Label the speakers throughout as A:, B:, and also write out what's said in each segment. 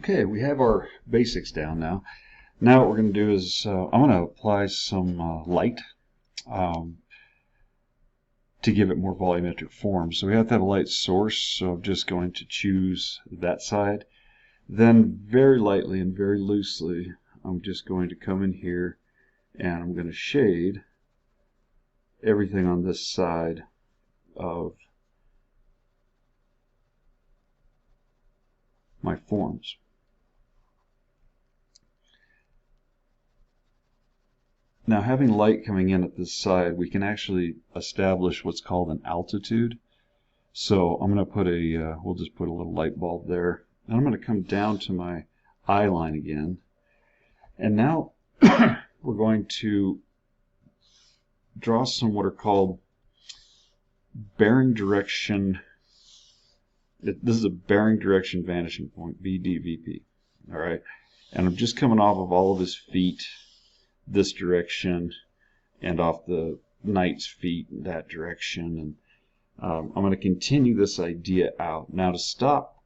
A: Okay, we have our basics down now. Now what we're going to do is I'm going to apply some light to give it more volumetric form. So we have to have a light source, so I'm just going to choose that side. Then very lightly and very loosely, I'm just going to come in here and I'm going to shade everything on this side of my forms. Now, having light coming in at this side, we can actually establish what's called an altitude. So I'm going to put we'll just put a little light bulb there. And I'm going to come down to my eye line again. And now we're going to draw some what are called bearing direction. This is a bearing direction vanishing point, BDVP. All right. And I'm just coming off of all of his feet this direction and off the knight's feet in that direction, and I'm going to continue this idea out. Now, to stop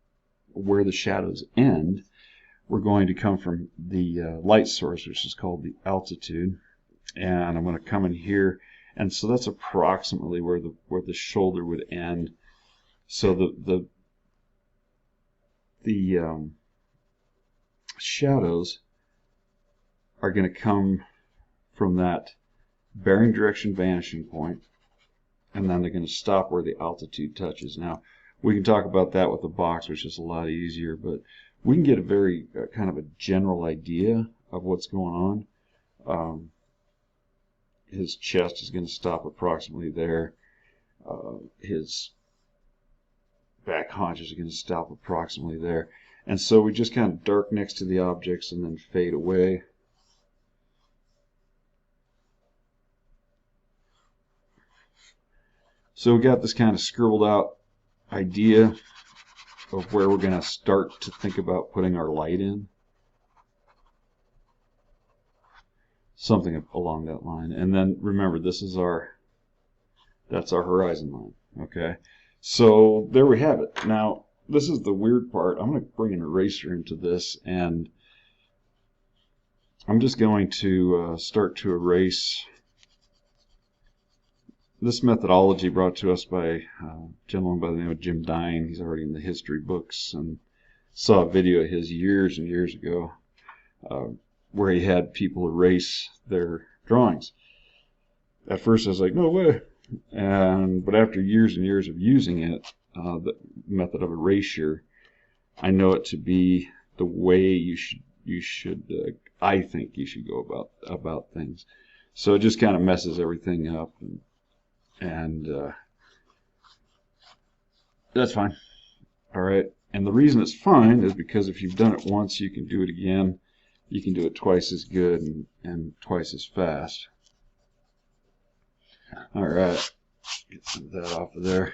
A: where the shadows end, we're going to come from the light source, which is called the altitude, and I'm going to come in here, and so that's approximately where the shoulder would end. So the shadows are going to come from that bearing direction vanishing point, and then they're going to stop where the altitude touches. Now, we can talk about that with the box, which is a lot easier, but we can get a very kind of a general idea of what's going on. His chest is going to stop approximately there. His back haunches are going to stop approximately there. And so we just kind of dark next to the objects and then fade away. So we got this kind of scribbled out idea of where we're going to start to think about putting our light in. Something along that line. And then remember, that's our horizon line. Okay. So there we have it. Now, this is the weird part. I'm going to bring an eraser into this, and I'm just going to start to erase. This methodology brought to us by a gentleman by the name of Jim Dine. He's already in the history books, and saw a video of his years and years ago where he had people erase their drawings. At first I was like, no way. But after years and years of using it, the method of erasure, I know it to be the way you should I think you should go about things. So it just kind of messes everything up, and that's fine. All right. And the reason it's fine is because if you've done it once, you can do it again. You can do it twice as good and twice as fast. All right. Get some of that off of there.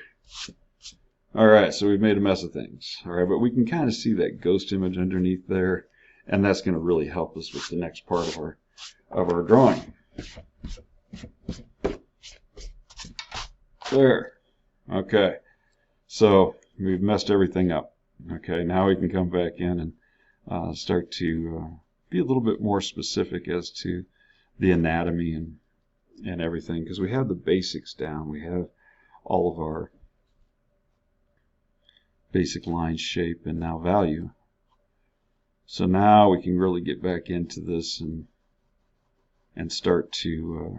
A: All right. So we've made a mess of things. All right. But we can kind of see that ghost image underneath there, and that's going to really help us with the next part of our drawing. There. Okay. So we've messed everything up. Okay. Now we can come back in and start to be a little bit more specific as to the anatomy and everything, because we have the basics down. We have all of our basic line, shape, and now value. So now we can really get back into this and start to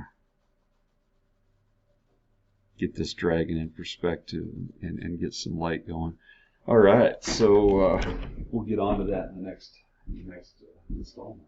A: get this dragon in perspective and get some light going. All right, so we'll get on to that in the next installment.